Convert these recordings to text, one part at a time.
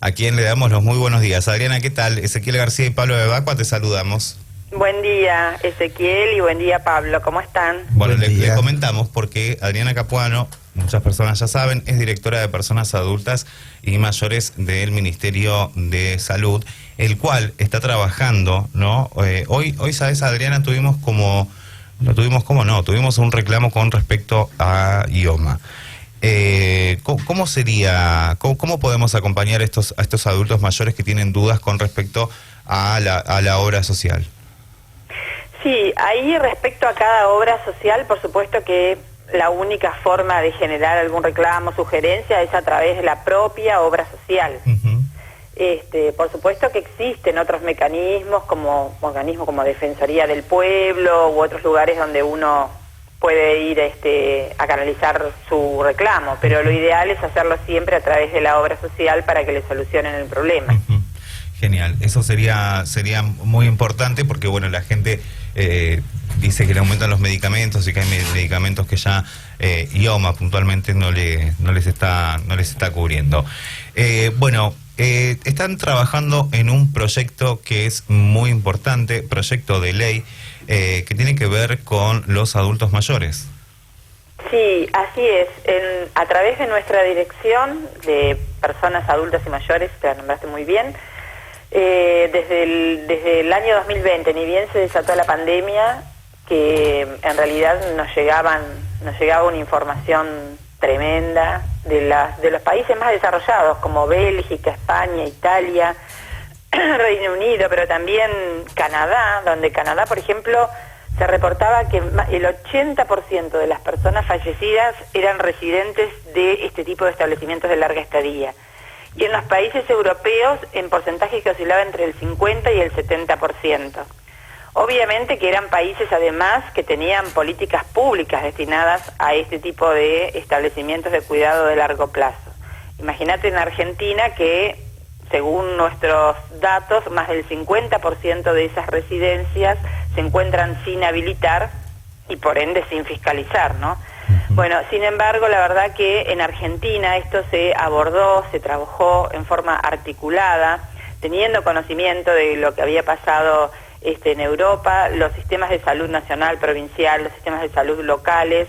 a quien le damos los muy buenos días. Adriana, ¿qué tal? Ezequiel García y Pablo de Bacua, te saludamos. Buen día, Ezequiel, y buen día, Pablo. ¿Cómo están? Bueno, le comentamos porque Adriana Capuano, muchas personas ya saben, es directora de Personas Adultas y Mayores del Ministerio de Salud, el cual está trabajando, ¿no? Hoy, ¿sabes, Adriana? Tuvimos un reclamo con respecto a IOMA. ¿Cómo sería, cómo podemos acompañar a estos adultos mayores que tienen dudas con respecto a la obra social? Sí, ahí respecto a cada obra social, por supuesto que la única forma de generar algún reclamo, sugerencia, es a través de la propia obra social. Por supuesto que existen otros mecanismos como Defensoría del Pueblo u otros lugares donde uno puede ir a canalizar su reclamo, pero lo ideal es hacerlo siempre a través de la obra social para que le solucionen el problema. Genial, eso sería muy importante porque bueno, la gente dice que le aumentan los medicamentos y que hay medicamentos que ya IOMA puntualmente no les está cubriendo. Están trabajando en un proyecto que es muy importante, proyecto de ley que tiene que ver con los adultos mayores. Sí, así es. A través de nuestra dirección de Personas Adultas y Mayores, te la nombraste muy bien, desde el año 2020, ni bien se desató la pandemia, que en realidad nos llegaba una información tremenda de los países más desarrollados, como Bélgica, España, Italia, Reino Unido, pero también Canadá, donde Canadá, por ejemplo, se reportaba que el 80% de las personas fallecidas eran residentes de este tipo de establecimientos de larga estadía. Y en los países europeos, en porcentajes que oscilaban entre el 50 y el 70%. Obviamente que eran países, además, que tenían políticas públicas destinadas a este tipo de establecimientos de cuidado de largo plazo. Imagínate en Argentina que, según nuestros datos, más del 50% de esas residencias se encuentran sin habilitar y por ende sin fiscalizar, ¿no? Bueno, sin embargo, la verdad que en Argentina esto se abordó, se trabajó en forma articulada, teniendo conocimiento de lo que había pasado en Europa, los sistemas de salud nacional, provincial, los sistemas de salud locales,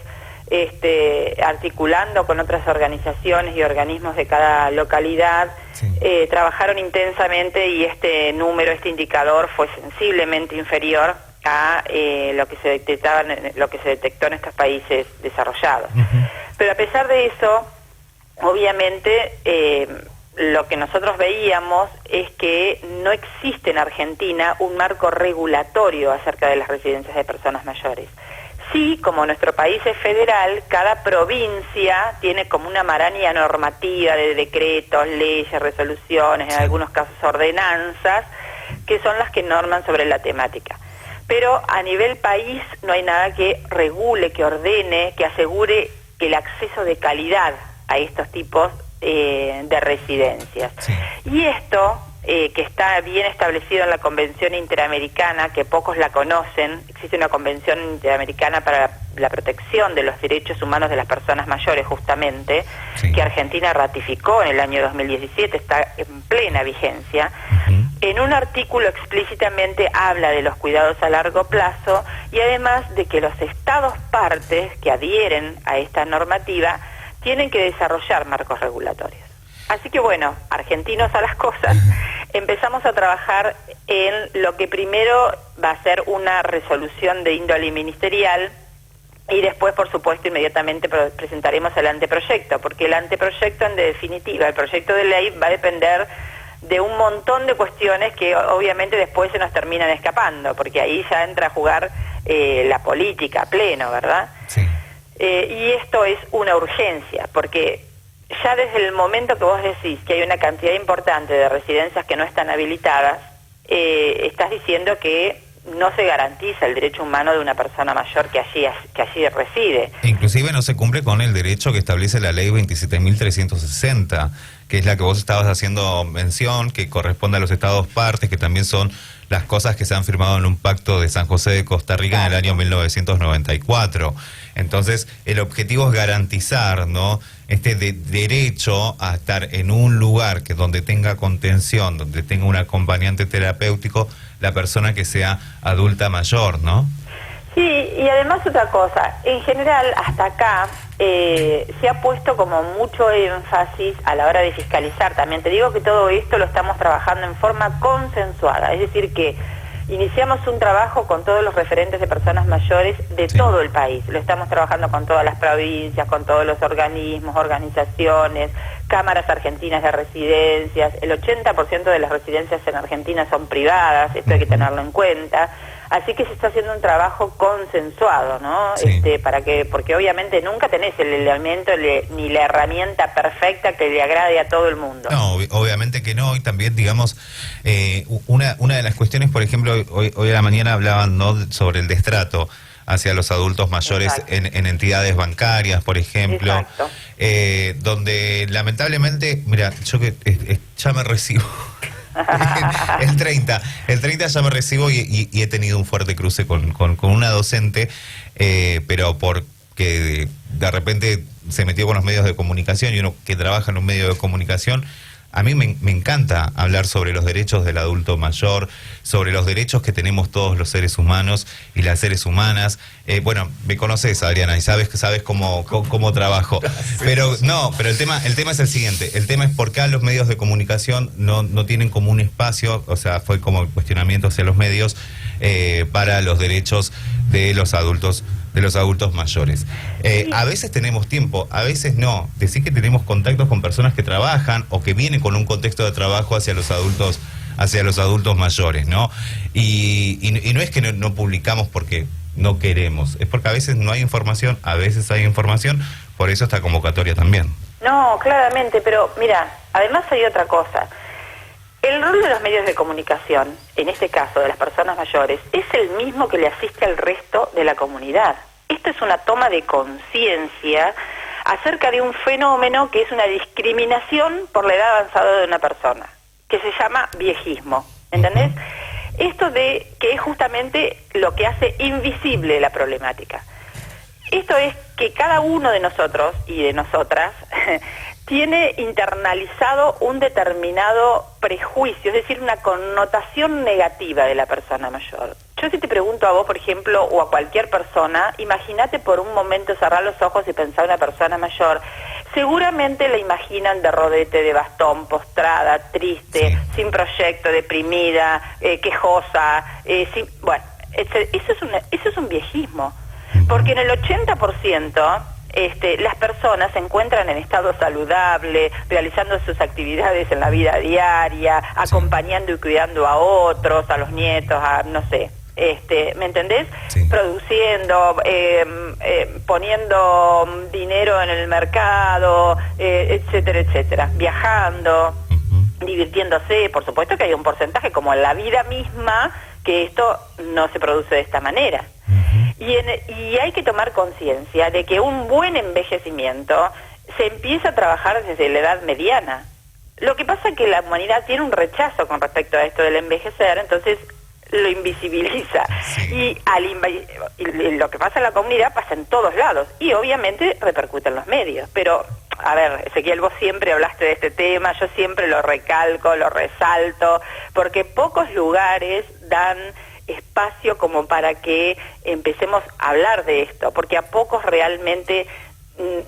articulando con otras organizaciones y organismos de cada localidad, sí. Trabajaron intensamente y este indicador fue sensiblemente inferior a lo que se detectó en estos países desarrollados. Pero a pesar de eso, obviamente, lo que nosotros veíamos es que no existe en Argentina un marco regulatorio acerca de las residencias de personas mayores. Sí, como nuestro país es federal, cada provincia tiene como una maraña normativa de decretos, leyes, resoluciones, en algunos casos ordenanzas, que son las que norman sobre la temática. Pero a nivel país no hay nada que regule, que ordene, que asegure el acceso de calidad a estos tipos de residencias. Sí. Y esto, que está bien establecido en la Convención Interamericana, que pocos la conocen, existe una Convención Interamericana para la protección de los derechos humanos de las personas mayores, justamente, sí. Que Argentina ratificó en el año 2017, está en plena vigencia. En un artículo explícitamente habla de los cuidados a largo plazo y además de que los estados partes que adhieren a esta normativa tienen que desarrollar marcos regulatorios. Así que bueno, argentinos a las cosas, empezamos a trabajar en lo que primero va a ser una resolución de índole ministerial y después, por supuesto, inmediatamente presentaremos el anteproyecto, porque el anteproyecto, en definitiva, el proyecto de ley va a depender de un montón de cuestiones que obviamente después se nos terminan escapando, porque ahí ya entra a jugar la política a pleno, ¿verdad? Sí. Y esto es una urgencia, porque ya desde el momento que vos decís que hay una cantidad importante de residencias que no están habilitadas, estás diciendo que no se garantiza el derecho humano de una persona mayor que allí reside. Inclusive no se cumple con el derecho que establece la ley 27.360, que es la que vos estabas haciendo mención, que corresponde a los estados partes, que también son las cosas que se han firmado en un pacto de San José de Costa Rica en el año 1994. Entonces, el objetivo es garantizar, ¿no?, este derecho a estar en un lugar que donde tenga contención, donde tenga un acompañante terapéutico, la persona que sea adulta mayor, ¿no? Sí, y además otra cosa, en general hasta acá se ha puesto como mucho énfasis a la hora de fiscalizar. También te digo que todo esto lo estamos trabajando en forma consensuada, es decir que iniciamos un trabajo con todos los referentes de personas mayores de todo el país. Lo estamos trabajando con todas las provincias, con todos los organismos, organizaciones, cámaras argentinas de residencias. El 80% de las residencias en Argentina son privadas, esto hay que tenerlo en cuenta. Así que se está haciendo un trabajo consensuado, ¿no? Sí. Porque obviamente nunca tenés el elemento ni la herramienta perfecta que le agrade a todo el mundo. No, obviamente que no, y también, digamos, una de las cuestiones, por ejemplo, hoy a la mañana hablaban, ¿no?, sobre el destrato hacia los adultos mayores en entidades bancarias, por ejemplo, donde lamentablemente, mira, yo que ya me recibo... el 30 ya me recibo y he tenido un fuerte cruce con una docente, pero porque de repente se metió con los medios de comunicación, y uno que trabaja en un medio de comunicación, a mí me encanta hablar sobre los derechos del adulto mayor, sobre los derechos que tenemos todos los seres humanos y las seres humanas. Bueno, me conoces, Adriana, y sabes cómo trabajo. Pero el tema es el siguiente. El tema es por qué los medios de comunicación no tienen como un espacio, o sea, fue como el cuestionamiento hacia los medios para los derechos de los adultos mayores. A veces tenemos tiempo, a veces no. Decir que tenemos contactos con personas que trabajan o que vienen con un contexto de trabajo hacia los adultos mayores, ¿no? Y no es que no publicamos porque no queremos, es porque a veces no hay información, a veces hay información, por eso esta convocatoria también. No, claramente, pero mira, además hay otra cosa. El rol de los medios de comunicación, en este caso de las personas mayores, es el mismo que le asiste al resto de la comunidad. Esto es una toma de conciencia acerca de un fenómeno que es una discriminación por la edad avanzada de una persona, que se llama viejismo, ¿entendés? Esto que es justamente lo que hace invisible la problemática. Esto es que cada uno de nosotros y de nosotras tiene internalizado un determinado prejuicio, es decir, una connotación negativa de la persona mayor. Yo si te pregunto a vos, por ejemplo, o a cualquier persona, imagínate por un momento cerrar los ojos y pensar en una persona mayor, seguramente la imaginan de rodete, de bastón, postrada, triste, sin proyecto, deprimida, quejosa, bueno, eso es un viejismo, porque en el 80%... las personas se encuentran en estado saludable, realizando sus actividades en la vida diaria, acompañando y cuidando a otros, a los nietos, no sé, ¿me entendés? Sí. Produciendo, poniendo dinero en el mercado, etcétera, etcétera, viajando, divirtiéndose. Por supuesto que hay un porcentaje, como en la vida misma, que esto no se produce de esta manera. Y hay que tomar conciencia de que un buen envejecimiento se empieza a trabajar desde la edad mediana. Lo que pasa es que la humanidad tiene un rechazo con respecto a esto del envejecer, entonces lo invisibiliza. Y lo que pasa en la comunidad pasa en todos lados y obviamente repercute en los medios. Pero, a ver, Ezequiel, vos siempre hablaste de este tema, yo siempre lo recalco, lo resalto, porque pocos lugares dan espacio como para que empecemos a hablar de esto, porque a pocos realmente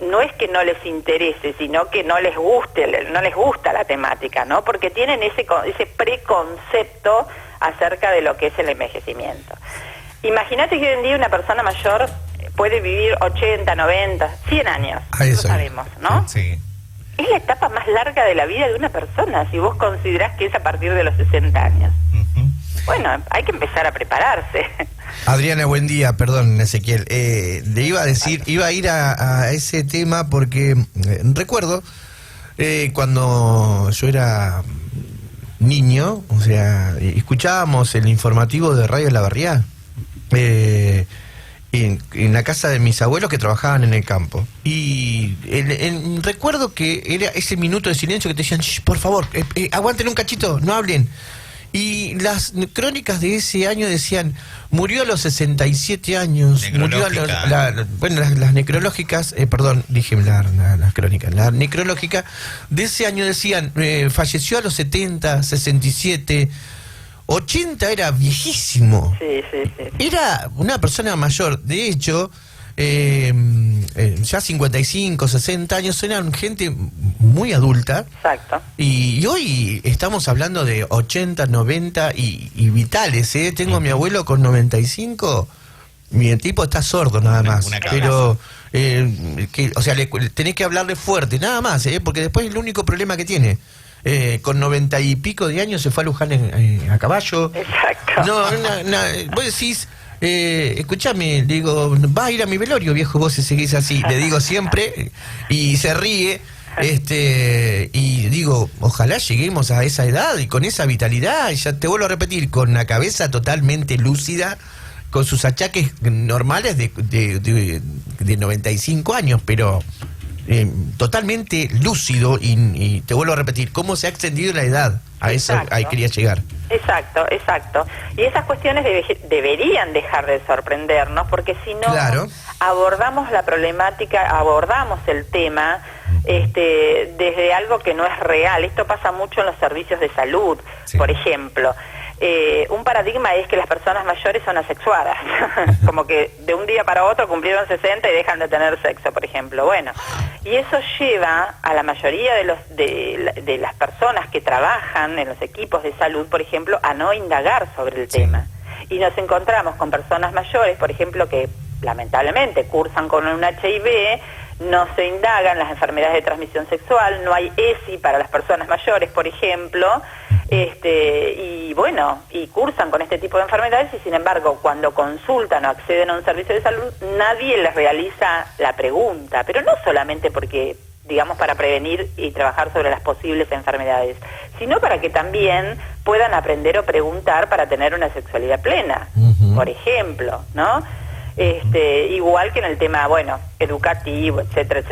no es que no les interese, sino que no les gusta la temática, ¿no? Porque tienen ese preconcepto acerca de lo que es el envejecimiento. Imagínate que hoy en día una persona mayor puede vivir 80, 90, 100 años, lo sabemos, ¿no? Sí. Es la etapa más larga de la vida de una persona, si vos considerás que es a partir de los 60 años. Bueno, hay que empezar a prepararse. Adriana, buen día, perdón, Ezequiel. Le iba a decir, iba a ir a ese tema porque recuerdo cuando yo era niño, o sea, escuchábamos el informativo de Radio La Barriá, en la casa de mis abuelos que trabajaban en el campo. Y recuerdo que era ese minuto de silencio que te decían, por favor, aguanten un cachito, no hablen. Y las crónicas de ese año decían, murió a los 67 años, murió a las necrológicas, perdón, dije las crónicas, la necrológica de ese año decían, falleció a los 70, 67, 80 era viejísimo. Sí. Era una persona mayor, de hecho, ya 55, 60 años, eran gente muy adulta. Exacto. Y hoy estamos hablando de 80, 90 y vitales, ¿eh? Tengo a mi abuelo con 95, mi tipo está sordo nada más. Pero, o sea, tenés que hablarle fuerte, nada más, porque después es el único problema que tiene. Con 90 y pico de años se fue a Luján a caballo. Exacto. Vos decís, escuchame, digo, vas a ir a mi velorio, viejo, vos si seguís así, le digo siempre, y se ríe, y digo, ojalá lleguemos a esa edad y con esa vitalidad, y ya te vuelvo a repetir, con la cabeza totalmente lúcida, con sus achaques normales de 95 años, pero totalmente lúcido, y te vuelvo a repetir, cómo se ha extendido la edad, a eso ahí quería llegar. Exacto. Y esas cuestiones deberían dejar de sorprendernos, porque si no abordamos la problemática, abordamos el tema desde algo que no es real. Esto pasa mucho en los servicios de salud, por ejemplo. Un paradigma es que las personas mayores son asexuadas, como que de un día para otro cumplieron 60 y dejan de tener sexo, por ejemplo. Bueno, y eso lleva a la mayoría de las personas que trabajan en los equipos de salud, por ejemplo, a no indagar sobre el tema. Y nos encontramos con personas mayores, por ejemplo, que lamentablemente cursan con un HIV, no se indagan las enfermedades de transmisión sexual, no hay ESI para las personas mayores, por ejemplo, y cursan con este tipo de enfermedades, y sin embargo, cuando consultan o acceden a un servicio de salud, nadie les realiza la pregunta, pero no solamente porque, digamos, para prevenir y trabajar sobre las posibles enfermedades, sino para que también puedan aprender o preguntar para tener una sexualidad plena, por ejemplo, ¿no? Igual que en el tema, educativo, etcétera.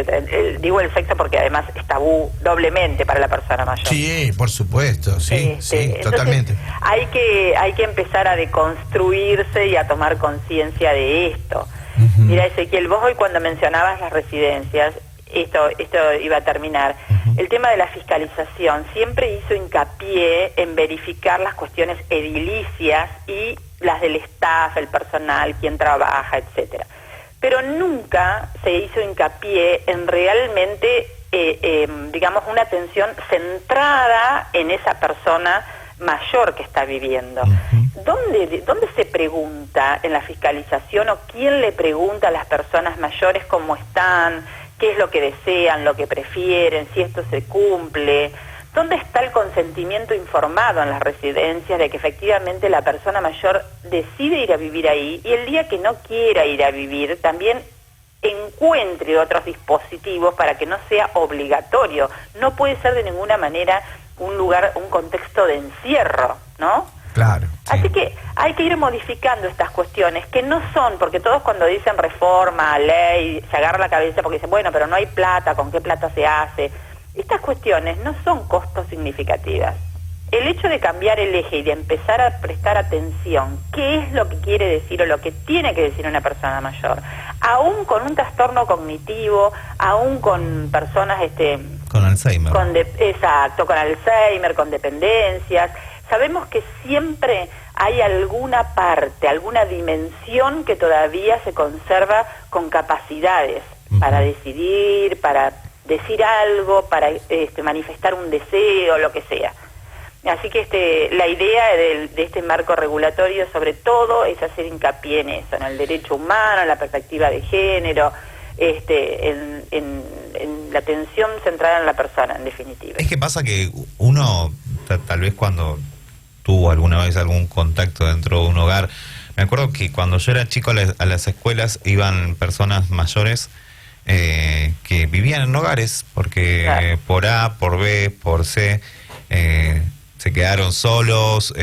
Digo el sexo porque además es tabú doblemente para la persona mayor. Sí, por supuesto, sí, entonces, totalmente. Hay que empezar a deconstruirse y a tomar conciencia de esto. Mira, Ezequiel, vos hoy cuando mencionabas las residencias, esto iba a terminar, el tema de la fiscalización siempre hizo hincapié en verificar las cuestiones edilicias y las del staff, el personal, quien trabaja, etcétera. Pero nunca se hizo hincapié en realmente, digamos, una atención centrada en esa persona mayor que está viviendo. ¿Dónde se pregunta en la fiscalización, o quién le pregunta a las personas mayores cómo están, qué es lo que desean, lo que prefieren, si esto se cumple? ¿Dónde está el consentimiento informado en las residencias de que efectivamente la persona mayor decide ir a vivir ahí, y el día que no quiera ir a vivir también encuentre otros dispositivos para que no sea obligatorio? No puede ser de ninguna manera un contexto de encierro, ¿no? Claro. Sí. Así que hay que ir modificando estas cuestiones, que no son, porque todos cuando dicen reforma, ley, se agarran la cabeza porque dicen, bueno, pero no hay plata, ¿con qué plata se hace? Estas cuestiones no son costos significativas. El hecho de cambiar el eje y de empezar a prestar atención, ¿qué es lo que quiere decir o lo que tiene que decir una persona mayor? Aún con un trastorno cognitivo, aún con personas con Alzheimer. Exacto, con Alzheimer, con dependencias. Sabemos que siempre hay alguna parte, alguna dimensión que todavía se conserva con capacidades para decidir, para decir algo, para manifestar un deseo, lo que sea. Así que la idea de este marco regulatorio sobre todo es hacer hincapié en eso, en el derecho humano, en la perspectiva de género, en la atención centrada en la persona, en definitiva. Es que pasa que uno, tal vez cuando tuvo alguna vez algún contacto dentro de un hogar, me acuerdo que cuando yo era chico a las escuelas iban personas mayores que vivían en hogares, porque por A, por B, por C, se quedaron solos,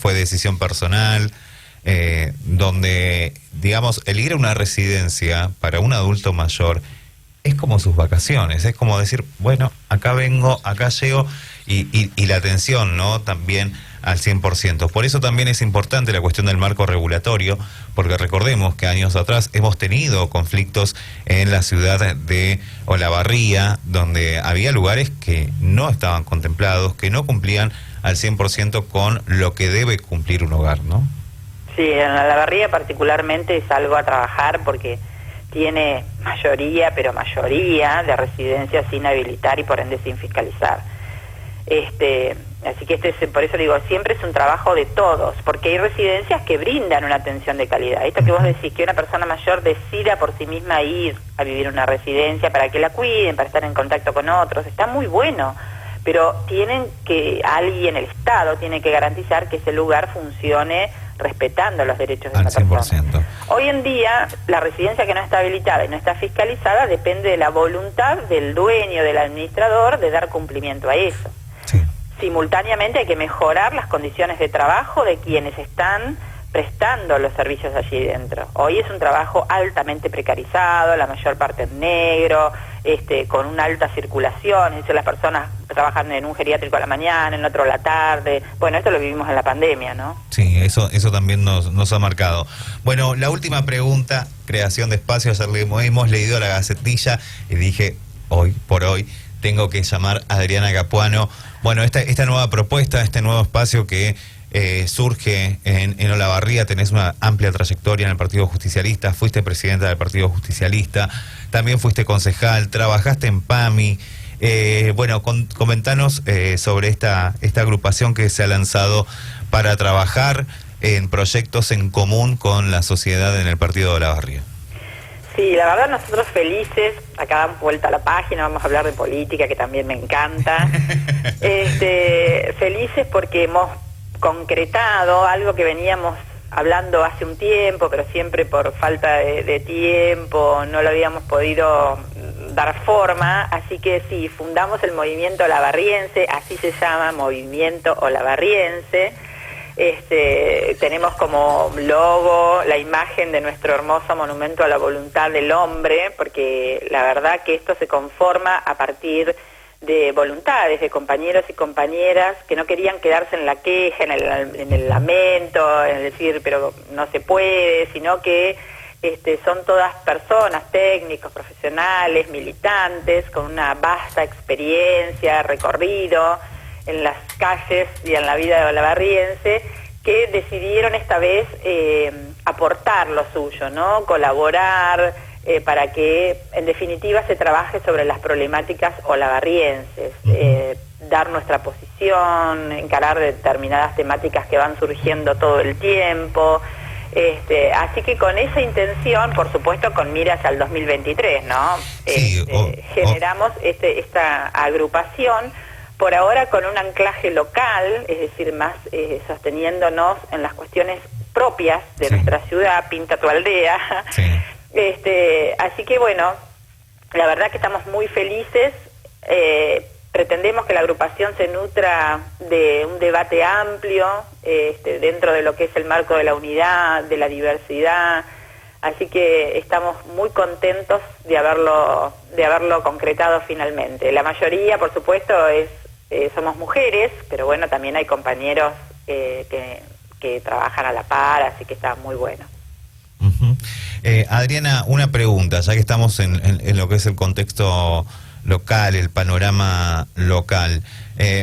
fue decisión personal, donde, digamos, el ir a una residencia para un adulto mayor es como sus vacaciones, es como decir, bueno, acá vengo, acá llego, y la atención, ¿no?, también al 100%. Por eso también es importante la cuestión del marco regulatorio, porque recordemos que años atrás hemos tenido conflictos en la ciudad de Olavarría, donde había lugares que no estaban contemplados, que no cumplían al 100% con lo que debe cumplir un hogar, ¿no? Sí, en Olavarría particularmente es algo a trabajar porque tiene mayoría de residencias sin habilitar y por ende sin fiscalizar. Así que por eso digo, siempre es un trabajo de todos, porque hay residencias que brindan una atención de calidad. Esto que vos decís, que una persona mayor decida por sí misma ir a vivir en una residencia para que la cuiden, para estar en contacto con otros, está muy bueno, pero el Estado tiene que garantizar que ese lugar funcione respetando los derechos de esa persona. Hoy en día, la residencia que no está habilitada y no está fiscalizada depende de la voluntad del dueño, del administrador, de dar cumplimiento a eso. Sí. Simultáneamente hay que mejorar las condiciones de trabajo de quienes están prestando los servicios allí dentro. Hoy es un trabajo altamente precarizado, la mayor parte en negro, con una alta circulación, es decir, las personas trabajan en un geriátrico a la mañana, en otro a la tarde. Bueno, esto lo vivimos en la pandemia, ¿no? Sí, eso también nos ha marcado. Bueno, la última pregunta, creación de espacios. Ayer hemos leído la Gacetilla y dije, hoy por hoy, tengo que llamar a Adriana Capuano. Bueno, esta nueva propuesta, este nuevo espacio que surge en Olavarría, tenés una amplia trayectoria en el Partido Justicialista, fuiste presidenta del Partido Justicialista, también fuiste concejal, trabajaste en PAMI. Bueno, comentanos sobre esta agrupación que se ha lanzado para trabajar en proyectos en común con la sociedad en el Partido de Olavarría. Sí, la verdad nosotros felices, acá dan vuelta a la página, vamos a hablar de política que también me encanta, felices porque hemos concretado algo que veníamos hablando hace un tiempo, pero siempre por falta de tiempo no lo habíamos podido dar forma, así que sí, fundamos el Movimiento Olavarriense, así se llama, Movimiento Olavarriense. Tenemos como logo la imagen de nuestro hermoso monumento a la voluntad del hombre, porque la verdad que esto se conforma a partir de voluntades de compañeros y compañeras que no querían quedarse en la queja, en el lamento, en decir, pero no se puede, sino que son todas personas, técnicos, profesionales, militantes, con una vasta experiencia, recorrido en las calles y en la vida de olavarriense, que decidieron esta vez aportar lo suyo, ¿no? Colaborar para que, en definitiva, se trabaje sobre las problemáticas olavarrienses, dar nuestra posición, encarar determinadas temáticas que van surgiendo todo el tiempo. Así que con esa intención, por supuesto, con miras al 2023, ¿no? Sí, generamos esta agrupación, por ahora con un anclaje local, es decir, más sosteniéndonos en las cuestiones propias de nuestra ciudad, pinta tu aldea. Sí. Así que bueno, la verdad que estamos muy felices, pretendemos que la agrupación se nutra de un debate amplio dentro de lo que es el marco de la unidad, de la diversidad, así que estamos muy contentos de haberlo concretado finalmente. La mayoría, por supuesto, somos mujeres, pero bueno, también hay compañeros que trabajan a la par, así que está muy bueno. Adriana, una pregunta, ya que estamos en lo que es el contexto local, el panorama local.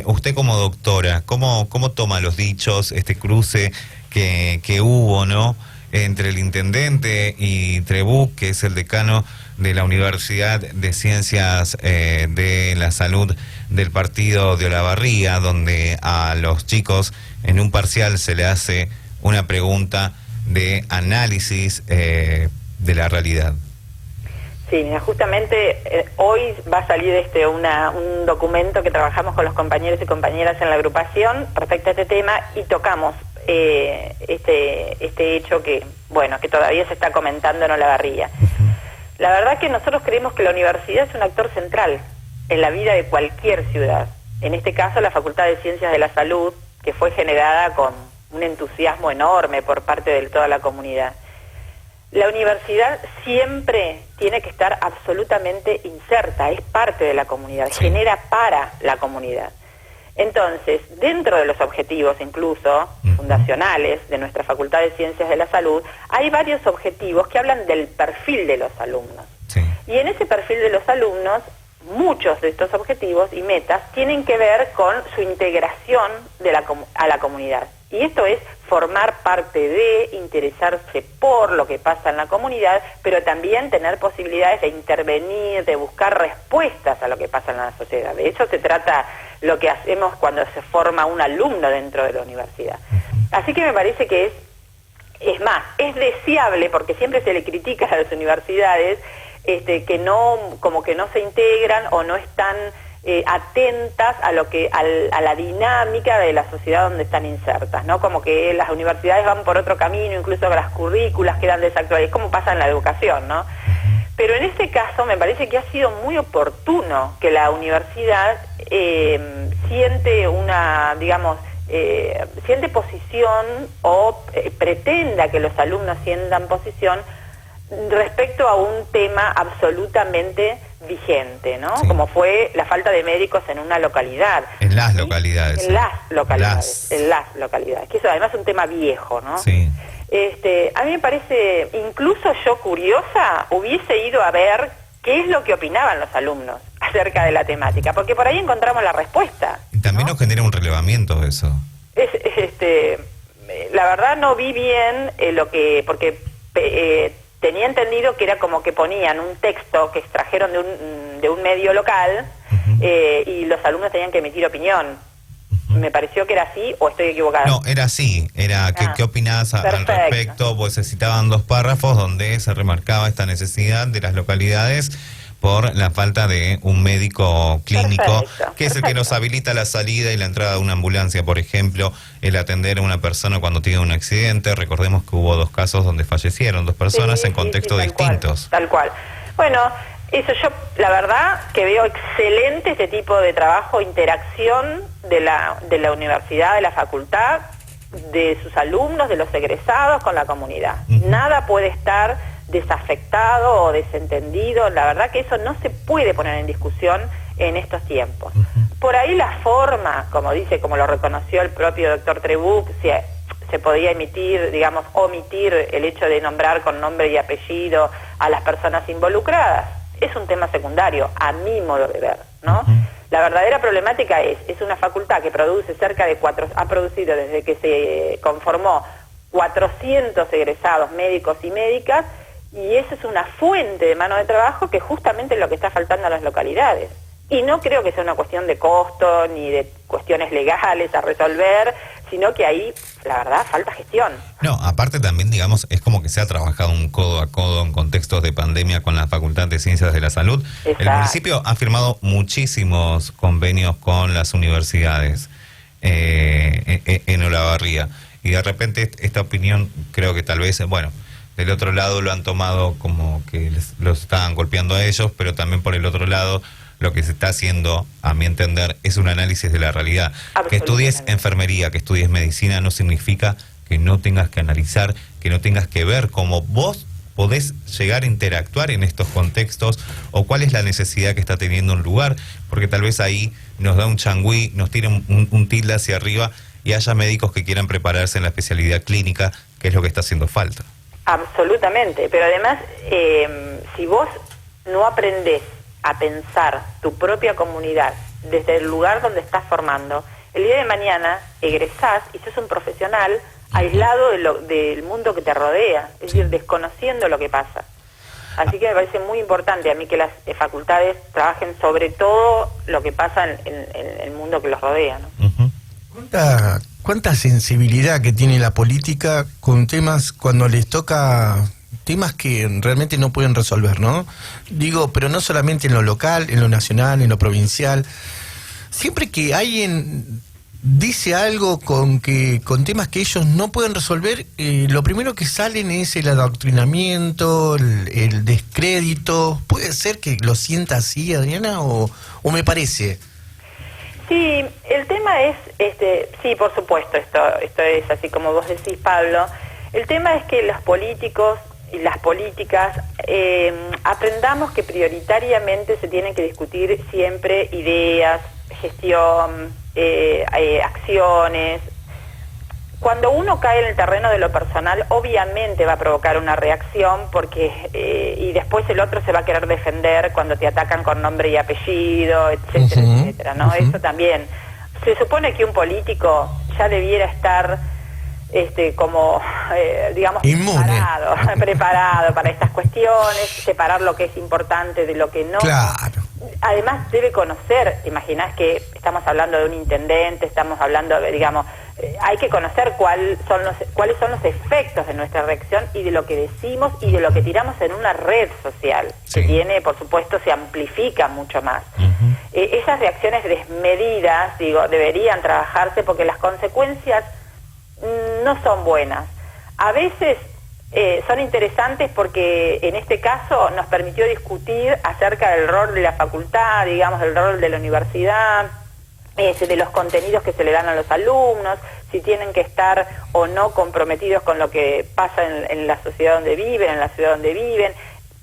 Usted como doctora, ¿cómo toma los dichos, este cruce que hubo, ¿no?, entre el intendente y Trebuch, que es el decano de la Universidad de Ciencias de la Salud del Partido de Olavarría, donde a los chicos en un parcial se le hace una pregunta de análisis de la realidad? Sí, mira, justamente hoy va a salir un documento que trabajamos con los compañeros y compañeras en la agrupación respecto a este tema y tocamos este hecho que todavía se está comentando en Olavarría. La verdad que nosotros creemos que la universidad es un actor central en la vida de cualquier ciudad. En este caso, la Facultad de Ciencias de la Salud, que fue generada con un entusiasmo enorme por parte de toda la comunidad. La universidad siempre tiene que estar absolutamente inserta, es parte de la comunidad, sí, genera para la comunidad. Entonces, dentro de los objetivos incluso fundacionales de nuestra Facultad de Ciencias de la Salud, hay varios objetivos que hablan del perfil de los alumnos. sí. Y en ese perfil de los alumnos, muchos de estos objetivos y metas tienen que ver con su integración a la comunidad. Y esto es formar parte de, interesarse por lo que pasa en la comunidad, pero también tener posibilidades de intervenir, de buscar respuestas a lo que pasa en la sociedad. De eso se trata lo que hacemos cuando se forma un alumno dentro de la universidad. Así que me parece que es más, es deseable, porque siempre se le critica a las universidades que no, como que no se integran o no están atentas a lo que a la dinámica de la sociedad donde están insertas, ¿no? Como que las universidades van por otro camino, incluso las currículas quedan desactualizadas, como pasa en la educación, ¿no? Pero en este caso me parece que ha sido muy oportuno que la universidad siente una, digamos, siente posición o pretenda que los alumnos sientan posición respecto a un tema absolutamente vigente, ¿no? Sí. Como fue la falta de médicos en una localidad. En las localidades. En las localidades, que eso además es un tema viejo, ¿no? Sí. A mí me parece, incluso yo curiosa, hubiese ido a ver qué es lo que opinaban los alumnos acerca de la temática, porque por ahí encontramos la respuesta. Y también, ¿no?, nos genera un relevamiento eso. La verdad no vi bien porque tenía entendido que era como que ponían un texto que extrajeron de un medio local y los alumnos tenían que emitir opinión. Me pareció que era así, o estoy equivocada. No, era así, era ¿qué opinás al respecto? Pues se citaban 2 párrafos donde se remarcaba esta necesidad de las localidades por la falta de un médico clínico, que es el que nos habilita la salida y la entrada de una ambulancia, por ejemplo, el atender a una persona cuando tiene un accidente. Recordemos que hubo 2 casos donde fallecieron 2 personas en contextos distintos. Tal cual. Bueno, eso yo, la verdad, que veo excelente este tipo de trabajo, interacción de la universidad, de la facultad, de sus alumnos, de los egresados con la comunidad. Nada puede estar desafectado o desentendido. La verdad que eso no se puede poner en discusión en estos tiempos. Por ahí la forma, como lo reconoció el propio doctor Trebuch, se podía omitir el hecho de nombrar con nombre y apellido a las personas involucradas. Es un tema secundario, a mi modo de ver, ¿no? La verdadera problemática es una facultad que produce ha producido desde que se conformó 400 egresados médicos y médicas, y esa es una fuente de mano de trabajo que justamente es lo que está faltando a las localidades. Y no creo que sea una cuestión de costo ni de cuestiones legales a resolver, sino que ahí, la verdad, falta gestión. No, aparte también, digamos, es como que se ha trabajado un codo a codo en contextos de pandemia con la Facultad de Ciencias de la Salud. Exacto. El municipio ha firmado muchísimos convenios con las universidades en Olavarría. Y de repente esta opinión creo que tal vez, bueno, del otro lado lo han tomado como que los estaban golpeando a ellos, pero también por el otro lado lo que se está haciendo, a mi entender, es un análisis de la realidad. Que estudies enfermería, que estudies medicina, no significa que no tengas que analizar, que no tengas que ver cómo vos podés llegar a interactuar en estos contextos o cuál es la necesidad que está teniendo un lugar, porque tal vez ahí nos da un changüí, nos tira un tilde hacia arriba y haya médicos que quieran prepararse en la especialidad clínica, que es lo que está haciendo falta. Absolutamente, pero además, si vos no aprendés a pensar tu propia comunidad desde el lugar donde estás formando, el día de mañana egresás y sos un profesional aislado del mundo que te rodea, es decir, desconociendo lo que pasa. Así que me parece muy importante a mí que las facultades trabajen sobre todo lo que pasa en el mundo que los rodea, ¿no? ¿Cuánta sensibilidad que tiene la política con temas cuando les toca temas que realmente no pueden resolver, ¿no? Digo, pero no solamente en lo local, en lo nacional, en lo provincial. Siempre que alguien dice algo con temas que ellos no pueden resolver, lo primero que salen es el adoctrinamiento, el descrédito. ¿Puede ser que lo sienta así, Adriana, o me parece? Sí, el tema es, sí, por supuesto, esto es así como vos decís, Pablo. El tema es que los políticos y las políticas aprendamos que prioritariamente se tienen que discutir siempre ideas, gestión, acciones. Cuando uno cae en el terreno de lo personal, obviamente va a provocar una reacción porque y después el otro se va a querer defender cuando te atacan con nombre y apellido, etcétera, etcétera, ¿no? Eso también. Se supone que un político ya debiera estar como, digamos, preparado para estas cuestiones, separar lo que es importante de lo que no. Claro. Además debe conocer, imaginás que estamos hablando de un intendente, estamos hablando de, digamos, hay que conocer cuáles son los efectos de nuestra reacción y de lo que decimos y de lo que tiramos en una red social, que tiene, por supuesto, se amplifica mucho más. Esas reacciones desmedidas, digo, deberían trabajarse porque las consecuencias no son buenas. A veces son interesantes porque en este caso nos permitió discutir acerca del rol de la facultad, digamos, del rol de la universidad, de los contenidos que se le dan a los alumnos, si tienen que estar o no comprometidos con lo que pasa en la sociedad donde viven, en la ciudad donde viven.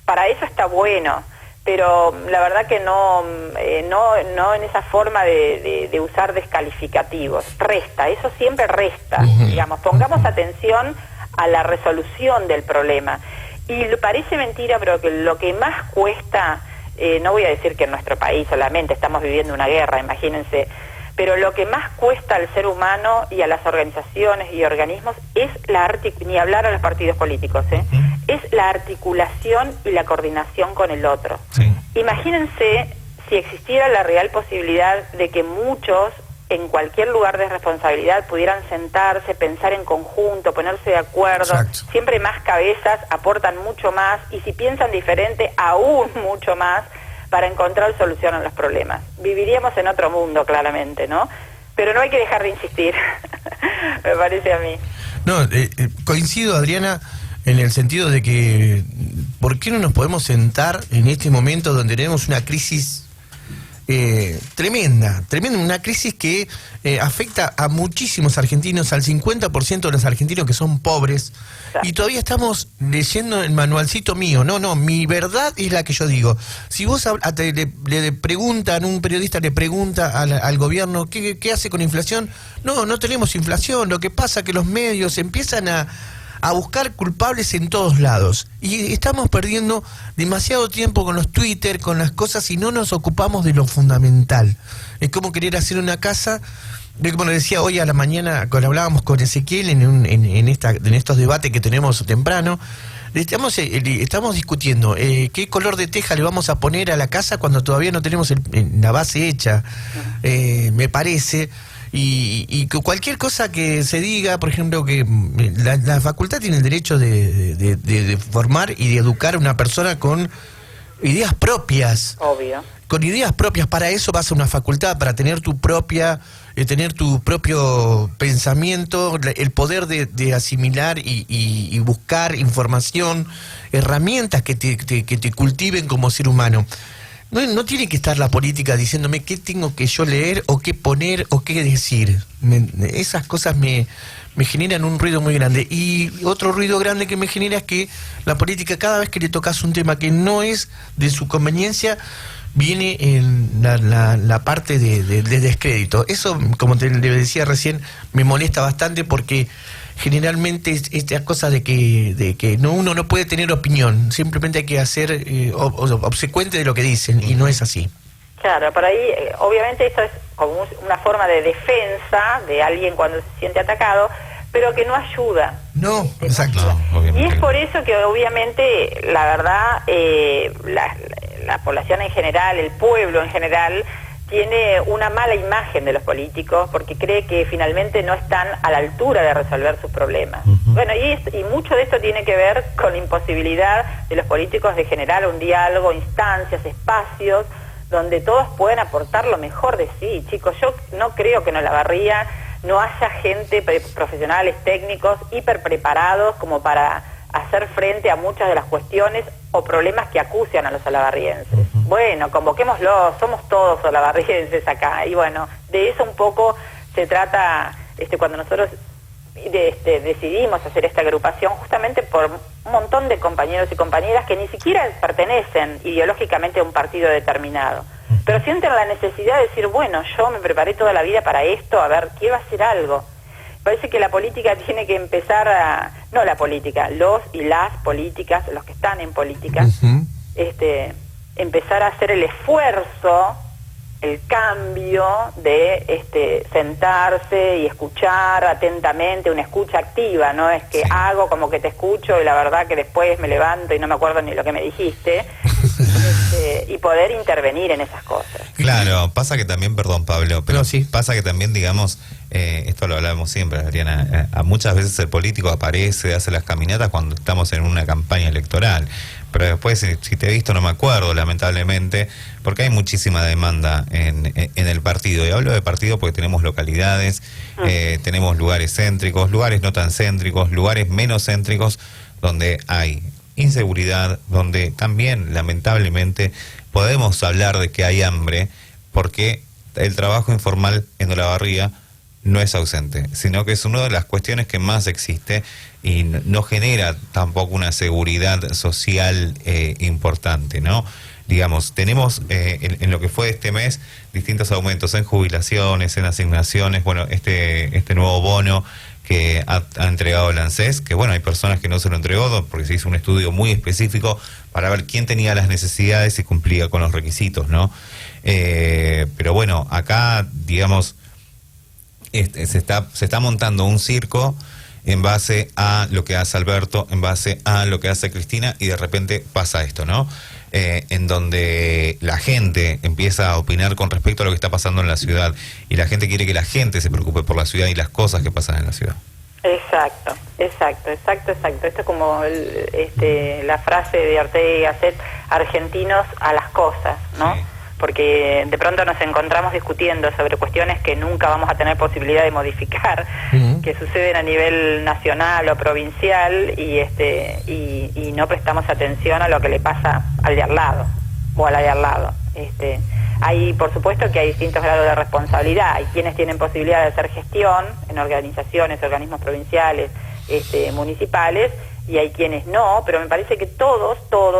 Para eso está bueno, pero la verdad que no en esa forma de usar descalificativos. Resta, eso siempre resta, digamos, pongamos atención a la resolución del problema. Y parece mentira, pero que lo que más cuesta, no voy a decir que en nuestro país solamente estamos viviendo una guerra, imagínense, pero lo que más cuesta al ser humano y a las organizaciones y organismos es ni hablar a los partidos políticos, es la articulación y la coordinación con el otro. Imagínense si existiera la real posibilidad de que muchos en cualquier lugar de responsabilidad pudieran sentarse, pensar en conjunto, ponerse de acuerdo. Exacto. Siempre más cabezas aportan mucho más y si piensan diferente, aún mucho más para encontrar solución a los problemas. Viviríamos en otro mundo, claramente, ¿no? Pero no hay que dejar de insistir, me parece a mí. No, coincido, Adriana, en el sentido de que ¿por qué no nos podemos sentar en este momento donde tenemos una crisis tremenda, una crisis que afecta a muchísimos argentinos, al 50% de los argentinos que son pobres, y todavía estamos leyendo el manualcito mío? No, mi verdad es la que yo digo. Si vos le preguntan, un periodista le pregunta al gobierno ¿qué hace con inflación? No tenemos inflación. Lo que pasa es que los medios empiezan a buscar culpables en todos lados. Y estamos perdiendo demasiado tiempo con los Twitter, con las cosas, y no nos ocupamos de lo fundamental. Es como querer hacer una casa, como le decía hoy a la mañana, cuando hablábamos con Ezequiel en estos debates que tenemos temprano, estamos discutiendo qué color de teja le vamos a poner a la casa cuando todavía no tenemos la base hecha, me parece. Y cualquier cosa que se diga, por ejemplo, que la facultad tiene el derecho de formar y de educar a una persona con ideas propias. Obvio. Con ideas propias. Para eso vas a una facultad, para tener tu propio pensamiento, el poder de asimilar y buscar información, herramientas que te cultiven como ser humano. No tiene que estar la política diciéndome qué tengo que yo leer o qué poner o qué decir. Esas cosas me generan un ruido muy grande. Y otro ruido grande que me genera es que la política, cada vez que le tocas un tema que no es de su conveniencia, viene en la parte de descrédito. Eso, como le decía recién, me molesta bastante porque generalmente esta cosa de que uno no puede tener opinión, simplemente hay que hacer obsecuente de lo que dicen, y no es así. Claro, por ahí obviamente eso es como una forma de defensa de alguien cuando se siente atacado, pero que no ayuda. No, exacto. Y es por eso que obviamente, la verdad, la población en general, el pueblo en general, tiene una mala imagen de los políticos porque cree que finalmente no están a la altura de resolver sus problemas. Bueno, y mucho de esto tiene que ver con la imposibilidad de los políticos de generar un diálogo, instancias, espacios donde todos puedan aportar lo mejor de sí. Chicos, yo no creo que en Olavarría no haya gente, profesionales, técnicos, hiper preparados como para hacer frente a muchas de las cuestiones o problemas que acucian a los olavarrienses. bueno, convoquémoslo, somos todos olavarrienses acá, y bueno, de eso un poco se trata cuando nosotros decidimos hacer esta agrupación, justamente por un montón de compañeros y compañeras que ni siquiera pertenecen ideológicamente a un partido determinado, pero sienten la necesidad de decir, bueno, yo me preparé toda la vida para esto, a ver, quiero hacer algo. Parece que la política tiene que empezar no la política, los y las políticas, los que están en política, empezar a hacer el esfuerzo, el cambio de sentarse y escuchar atentamente, una escucha activa, no es que hago como que te escucho y la verdad que después me levanto y no me acuerdo ni lo que me dijiste, y poder intervenir en esas cosas. Claro, pasa que también, perdón Pablo, pero sí, pasa que también, digamos, esto lo hablábamos siempre, Adriana, muchas veces el político aparece, hace las caminatas cuando estamos en una campaña electoral, pero después, si te he visto, no me acuerdo, lamentablemente, porque hay muchísima demanda en el partido, y hablo de partido porque tenemos localidades, tenemos lugares céntricos, lugares no tan céntricos, lugares menos céntricos, donde hay inseguridad, donde también, lamentablemente, podemos hablar de que hay hambre, porque el trabajo informal en Olavarría no es ausente, sino que es una de las cuestiones que más existe y no genera tampoco una seguridad social importante, ¿no? Digamos, tenemos en lo que fue este mes distintos aumentos en jubilaciones, en asignaciones, bueno, este nuevo bono que ha entregado el ANSES, que bueno, hay personas que no se lo entregó porque se hizo un estudio muy específico para ver quién tenía las necesidades y cumplía con los requisitos, ¿no? Pero bueno, acá, digamos, se está montando un circo en base a lo que hace Alberto, en base a lo que hace Cristina, y de repente pasa esto, ¿no? En donde la gente empieza a opinar con respecto a lo que está pasando en la ciudad, y la gente quiere que la gente se preocupe por la ciudad y las cosas que pasan en la ciudad. Exacto. Esto es como la frase de Ortega y Gasset, argentinos a las cosas, ¿no? Sí. Porque de pronto nos encontramos discutiendo sobre cuestiones que nunca vamos a tener posibilidad de modificar, que suceden a nivel nacional o provincial, y no prestamos atención a lo que le pasa al de al lado, o a la de al lado. Hay, por supuesto que hay distintos grados de responsabilidad, hay quienes tienen posibilidad de hacer gestión en organizaciones, organismos provinciales, municipales, y hay quienes no, pero me parece que todos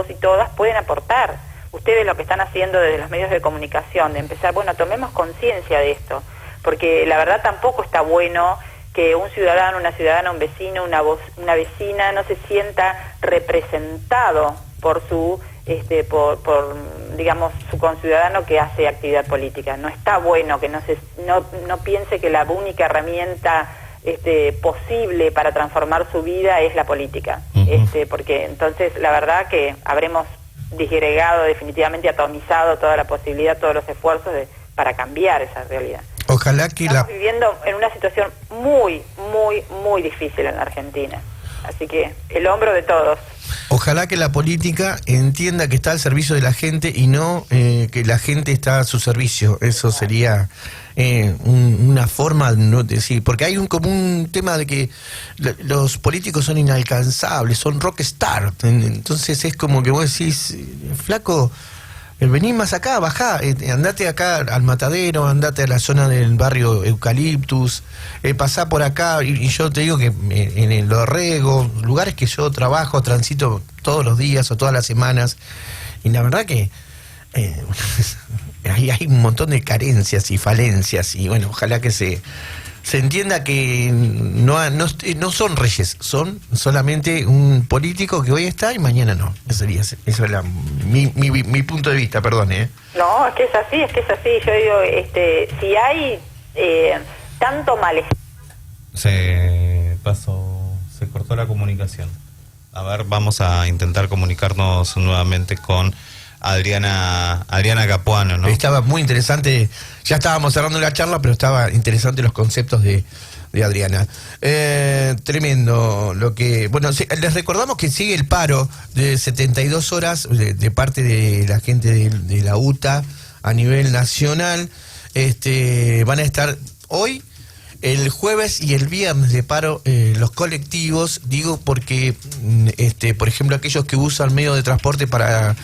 y todas pueden aportar. Ustedes lo que están haciendo desde los medios de comunicación, de empezar, bueno, tomemos conciencia de esto, porque la verdad tampoco está bueno que un ciudadano, una ciudadana, un vecino, una vecina no se sienta representado por su, digamos, su conciudadano que hace actividad política. No está bueno que no piense que la única herramienta posible para transformar su vida es la política, porque entonces la verdad que habremos disgregado, definitivamente atomizado toda la posibilidad, todos los esfuerzos para cambiar esa realidad. Ojalá que estamos viviendo en una situación muy, muy, muy difícil en la Argentina. Así que el hombro de todos. Ojalá que la política entienda que está al servicio de la gente y no que la gente está a su servicio. Eso sería una forma, no decir, porque hay como un tema de que los políticos son inalcanzables, son rockstar. Entonces es como que vos decís, flaco, vení más acá, bajá, andate acá al Matadero, andate a la zona del barrio Eucaliptus, pasá por acá, y yo te digo que en el Dorrego, lugares que yo trabajo, transito todos los días o todas las semanas, y la verdad que hay un montón de carencias y falencias, y bueno, ojalá que se entienda que no son reyes, son solamente un político que hoy está y mañana no. Eso es mi punto de vista, perdón. No, es que es así. Yo digo, si hay tanto malestar. Se cortó la comunicación. A ver, vamos a intentar comunicarnos nuevamente con Adriana Capuano, ¿no? Estaba muy interesante, ya estábamos cerrando la charla, pero estaba interesante los conceptos de Adriana. Tremendo lo que... Bueno, les recordamos que sigue el paro de 72 horas de parte de la gente de la UTA a nivel nacional. Van a estar hoy, el jueves y el viernes de paro los colectivos, digo porque, por ejemplo, aquellos que usan medio de transporte para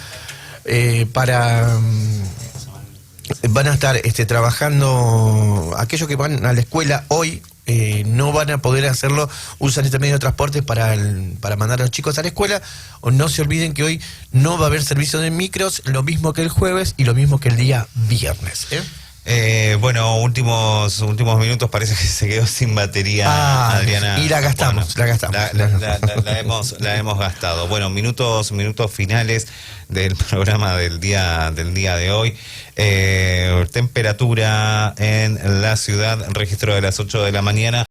van a estar trabajando, aquellos que van a la escuela hoy, no van a poder hacerlo, usan este medio de transporte para mandar a los chicos a la escuela. O no se olviden que hoy no va a haber servicio de micros, lo mismo que el jueves y lo mismo que el día viernes. Bueno, últimos minutos, parece que se quedó sin batería Adriana. Y la gastamos, la hemos gastado. Bueno, minutos finales del programa del día de hoy. Temperatura en la ciudad, registro de las 8 de la mañana.